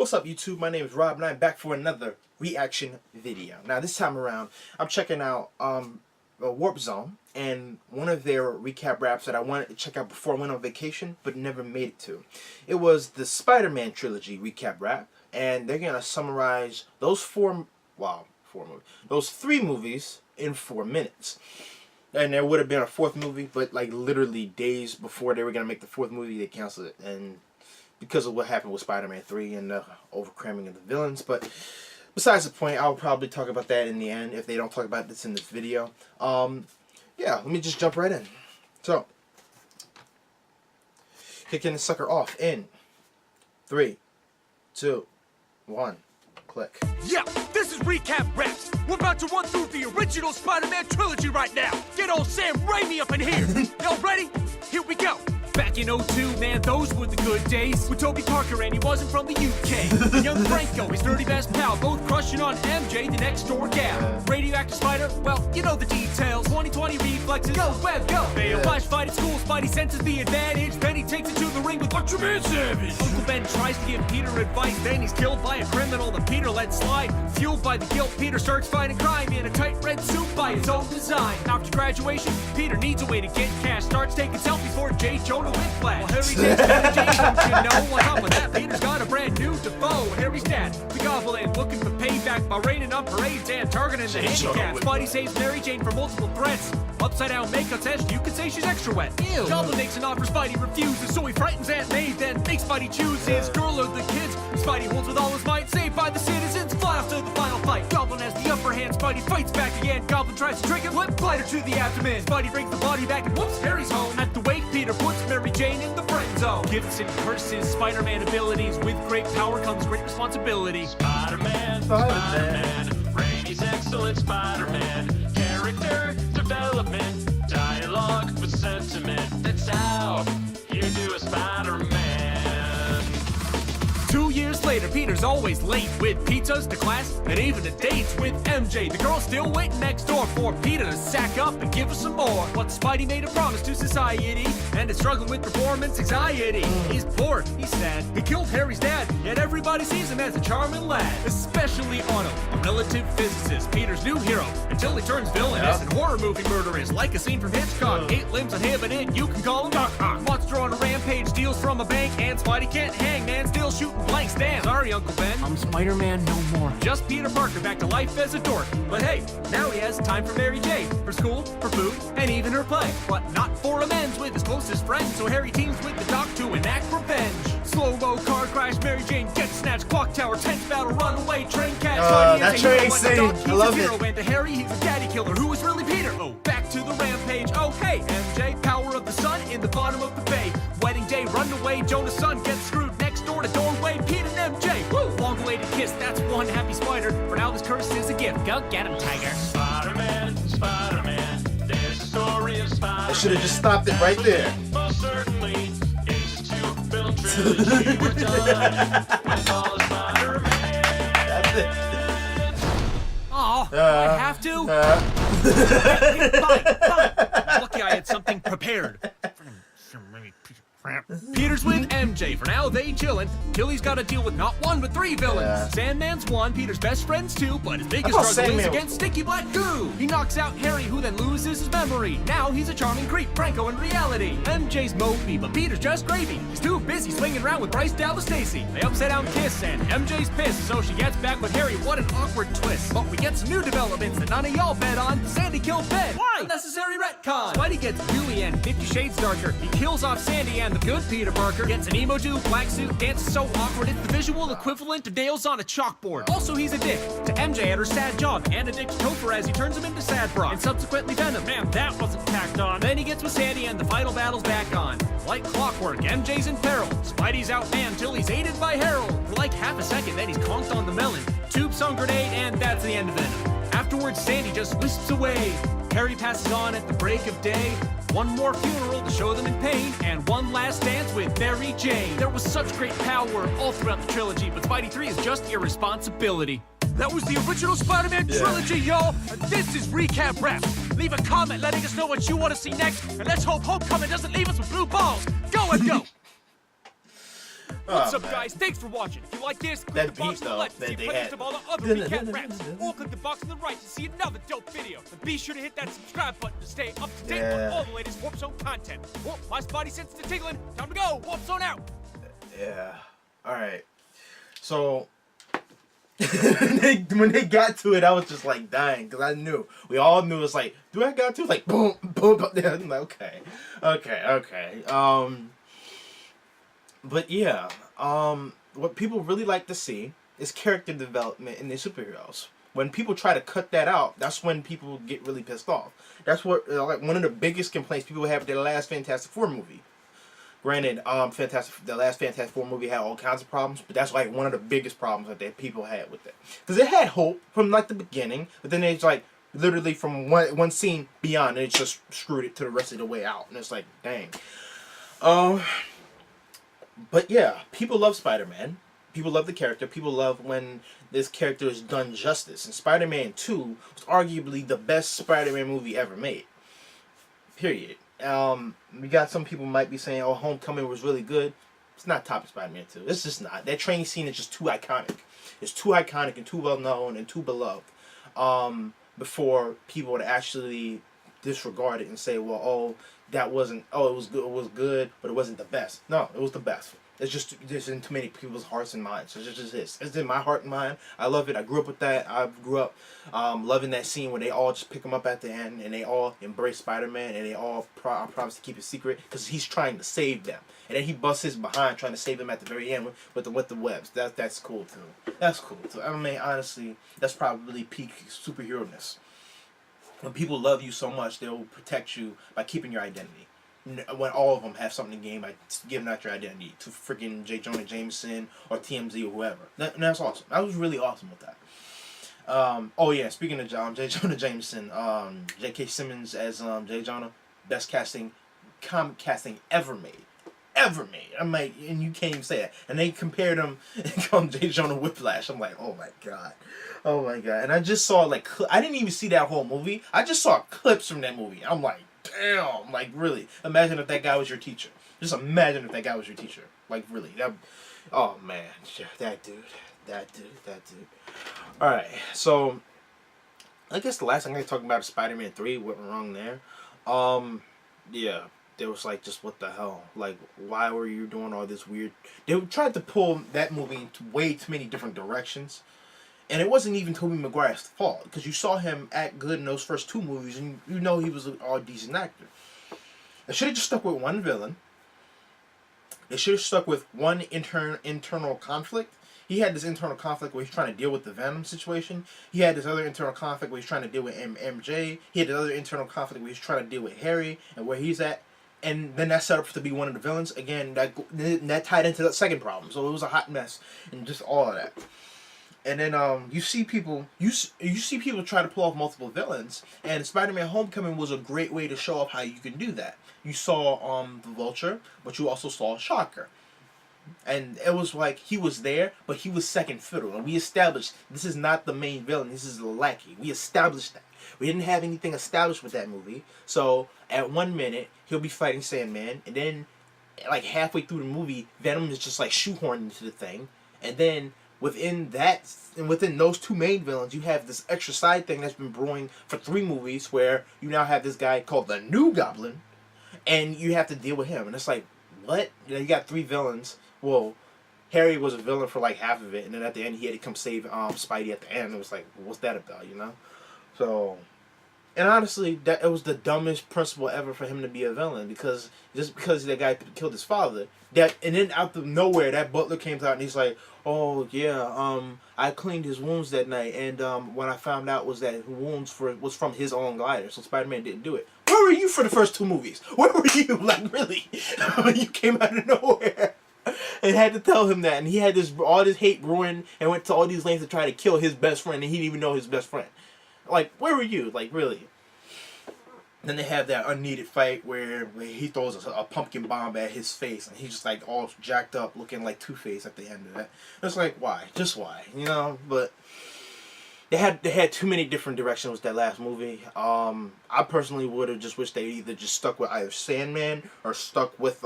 What's up YouTube? My name is Rob and I'm back for another reaction video. Now this time around I'm checking out Warp Zone and one of their recap raps that I wanted to check out before I went on vacation but never made it to. It was the Spider-Man Trilogy recap rap, and they're gonna summarize those those three movies in 4 minutes. And there would have been a fourth movie, but like literally days before they were gonna make the fourth movie, they canceled it, and because of what happened with Spider-Man 3 and the overcramming of the villains. But besides the point, I'll probably talk about that in the end if they don't talk about this in this video. Yeah, let me just jump right in. So, kicking the sucker off in 3, 2, 1, click. Yeah, this is Recap Raps. We're about to run through the original Spider-Man trilogy right now. Get old Sam Raimi up in here. Y'all ready? Here we go. Back in 02, man, those were the good days. With Toby Parker and he wasn't from the UK. And young Franco, his dirty best pal, both crushing on MJ, the next door gal. Radioactive Spider, well, you know the details. 2020 reflexes, go Web, go. Fail flash fight at school, Spidey senses the advantage. Then he takes it to the ring with Ultra Man Savage. Uncle Ben tries to give Peter advice, then he's killed by a criminal that Peter let slide. Fueled by the guilt, Peter starts fighting crime in a tight red suit by his own design. After graduation, Peter needs a way to get cash. Starts taking selfies for J. Jonah Whiplash. Well, Harry takes Mary Jane, don't you know? On top of that, Peter's got a brand new Defoe. Harry's dad, the Goblin, looking for payback by raining on parades and targeting the handicap. Spidey saves Mary Jane from multiple threats. Upside down makeup test, you could say she's extra wet. Ew. Goblin makes an offer, Spidey refuses, so he frightens Aunt May, then makes Spidey choose his girl or the kids. Spidey holds with all his might, saved by the citizens, fly off to the final fight. Goblin has the upper hand, Spidey fights back again. Goblin tries to trick him, flip glider to the abdomen. Spidey brings the body back and whoops, Harry's home. At the wake, Peter puts Mary Jane in the friend zone. Gifts and curses, Spider-Man abilities. With great power comes great responsibility. Spider-Man, Spider-Man, Raimi's excellent Spider-Man. Character development, dialogue with sentiment. That's how you do a Spider-Man. 2 years later, Peter's always late with pizzas to class and even to dates with MJ. The girl's still waiting next door for Peter to sack up and give her some more. But Spidey made a promise to society and is struggling with performance anxiety. He's poor, he's sad, he killed Harry's dad, yet everybody sees him as a charming lad. Especially Otto, a relative physicist, Peter's new hero, until he turns villainous and horror movie murderous. Like a scene from Hitchcock, 8 limbs uninhibited, you can call him Doc Ock. Monster on a rampage, steals from a bank, and Spidey can't hang, man, still shooting blanks. Damn, sorry Uncle Ben, I'm Spider-Man no more. Just Peter Parker back to life as a dork. But hey, now he has time for Mary Jane, for school, for food, and even her play. But not for amends with his closest friends, so Harry teams with the Doc to enact revenge. Slow-mo car crash, Mary Jane gets snatched, clock tower, tense battle, runaway, train catch. That train scene, I love it. And to Harry, he's a daddy killer who is really Peter. Oh, back to the rampage. Oh, hey, MJ, power of the sun in the bottom of the bay. Wedding day, run away, Jonah's son gets screwed. Next door to doorway, Pete and MJ. Woo! Long-awaited kiss, that's one happy spider. For now, this curse is a gift. Go get him, Tiger. Spider-Man, Spider-Man, there's a story of Spider-Man. I should have just stopped it right there. Most certainly, it's a two-film trilogy. We're done with all the Spider-Man. That's it. Aw, I have to? Fine. Lucky I had something prepared. Peter's with MJ. For now, they chillin'. Till he's gotta deal with not one, but 3 villains. Sandman's one, Peter's best friend's 2, but his biggest struggle is against Sticky Black Goo. He knocks out Harry, who then loses his memory. Now he's a charming creep, Franco in reality. MJ's Moby, but Peter's just gravy. He's too busy swinging around with Bryce Dallas Stacy. They upside down kiss, and MJ's pissed, so she gets back with Harry. What an awkward twist. But we get some new developments that none of y'all bet on. Sandy killed Ben. Why? Unnecessary retcon. Spidey gets gooey and 50 Shades darker. He kills off Sandy, and the good Peter Parker gets an emo dude, black suit, dances so awkward it's the visual equivalent of nails on a chalkboard. Also, he's a dick to MJ at her sad job, and a dick to Topher as he turns him into Sad Brock, and subsequently Venom. Man, that wasn't tacked on. Then he gets with Sandy, and the final battle's back on. Like clockwork, MJ's in peril. Spidey's outmanned till he's aided by Harold. For like half a second, then he's conked on the melon. Tube song grenade, and that's the end of Venom. Afterwards, Sandy just wisps away. Harry passes on at the break of day. One more funeral to show them in pain, and one last dance with Mary Jane. There was such great power all throughout the trilogy, but Spidey 3 is just irresponsibility. That was the original Spider-Man trilogy, y'all. And this is Recap Raps. Leave a comment letting us know what you want to see next, and let's hope Homecoming doesn't leave us with blue balls. Go and go! What's Oh, up, man. guys? Thanks for watching. If you like this, click That the box beat, on the though, left to that see they playlist had. of all the other recap raps, or click the box on the right to see another dope video. And be sure to hit that subscribe button to stay up to date on all the latest Warp Zone content. Well, my spotty sense to tingling. Time to go. Warp Zone out. Yeah. All right. So when they got to it, I was just like dying because I knew. We all knew. It's like, do I got to? Like, boom, boom, boom. I'm like, okay. But yeah. What people really like to see is character development in the superheroes. When people try to cut that out, that's when people get really pissed off. That's what like one of the biggest complaints people have with their last Fantastic Four movie. Granted, the last Fantastic Four movie had all kinds of problems, but that's like one of the biggest problems that people had with it. Because it had hope from like the beginning, but then it's like literally from one scene beyond, and it just screwed it to the rest of the way out, and it's like, dang. But yeah, people love Spider-Man. People love the character. People love when this character is done justice. And Spider-Man 2 was arguably the best Spider-Man movie ever made. Period. We got some people might be saying, "Oh, Homecoming was really good." It's not top of Spider-Man 2. It's just not. That train scene is just too iconic. It's too iconic and too well known and too beloved. Before people would actually disregard it and say, "Well, oh, that wasn't. Oh, it was good. It was good, but it wasn't the best." No, it was the best. It's just in too many people's hearts and minds. So it's just this. It's in my heart and mind. I love it. I grew up with that. I grew up loving that scene where they all just pick him up at the end and they all embrace Spider-Man and they all promise to keep it secret because he's trying to save them. And then he busts his behind trying to save them at the very end with the webs. That's cool too. That's cool too. I mean, honestly, that's probably peak superhero-ness. When people love you so much, they'll protect you by keeping your identity. When all of them have something to gain by giving out your identity to freaking J. Jonah Jameson or TMZ or whoever. That's awesome. That was really awesome with that. Oh yeah, speaking of J. Jonah Jameson, J.K. Simmons as J. Jonah, best comic casting ever made. I'm like, and you can't even say that. And they compared him and called him J. Jonah Whiplash. I'm like, oh my god. And I just saw like, I didn't even see that whole movie. I just saw clips from that movie. I'm like, damn, like really. Imagine if that guy was your teacher. Just imagine if that guy was your teacher. Like really. Oh man, that dude. Alright, so I guess the last thing I talk about is Spider-Man 3, what went wrong there. Yeah, there was like, just what the hell? Like, why were you doing all this weird... They tried to pull that movie into way too many different directions. And it wasn't even Tobey Maguire's fault, because you saw him act good in those first two movies, and you know he was an all-decent actor. They should have just stuck with one villain. They should have stuck with one internal conflict. He had this internal conflict where he's trying to deal with the Venom situation. He had this other internal conflict where he's trying to deal with MJ. He had another internal conflict where he's trying to deal with Harry and where he's at. And then that set up to be one of the villains. Again, that tied into that second problem. So it was a hot mess and just all of that. And then you see people try to pull off multiple villains, and Spider-Man: Homecoming was a great way to show off how you can do that. You saw the Vulture, but you also saw Shocker, and it was like he was there, but he was second fiddle. And we established this is not the main villain; this is the lackey. We established that. We didn't have anything established with that movie, so at 1 minute he'll be fighting Sandman, and then like halfway through the movie, Venom is just like shoehorned into the thing, and then within those two main villains, you have this extra side thing that's been brewing for 3 movies where you now have this guy called the New Goblin, and you have to deal with him. And it's like, what? You got 3 villains. Well, Harry was a villain for like half of it, and then at the end he had to come save Spidey at the end. It was like, what's that about, you know? So, and honestly, it was the dumbest principle ever for him to be a villain, because just because that guy killed his father, and then out of nowhere that butler came out and he's like, oh yeah, I cleaned his wounds that night, and what I found out was that wounds was from his own glider, so Spider-Man didn't do it. Where were you for the first 2 movies? Where were you? Like really? You came out of nowhere and had to tell him that, and he had all this hate brewing and went to all these lengths to try to kill his best friend, and he didn't even know his best friend. Like, where were you? Like really? Then they have that unneeded fight where he throws a pumpkin bomb at his face, and he's just like all jacked up, looking like Two-Face at the end of that. It's like, why? Just why? You know? But they had too many different directions with that last movie. I personally would have just wished they either just stuck with either Sandman or stuck with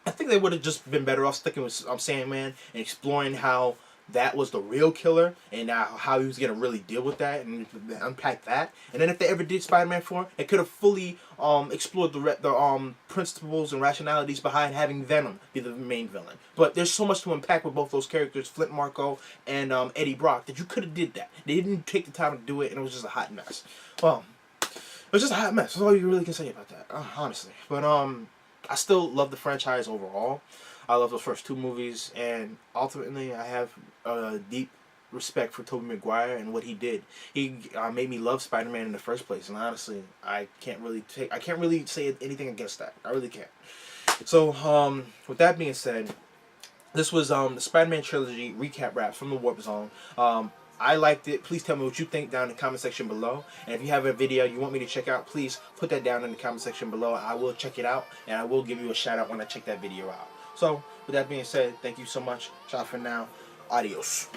I think they would have just been better off sticking with Sandman and exploring how that was the real killer and how he was going to really deal with that and unpack that. And then if they ever did Spider-Man 4, it could have fully explored the principles and rationalities behind having Venom be the main villain. But there's so much to unpack with both those characters, Flint Marko and Eddie Brock, that you could have did that. They didn't take the time to do it, and it was just a hot mess. Well, it was just a hot mess. That's all you really can say about that, honestly. But I still love the franchise overall. I love those first 2 movies, and ultimately, I have a deep respect for Tobey Maguire and what he did. He made me love Spider-Man in the first place, and honestly, I can't really say anything against that. I really can't. So, with that being said, this was the Spider-Man Trilogy recap raps from the Warp Zone. I liked it. Please tell me what you think down in the comment section below. And if you have a video you want me to check out, please put that down in the comment section below. I will check it out, and I will give you a shout out when I check that video out. So, with that being said, thank you so much. Ciao for now. Adios.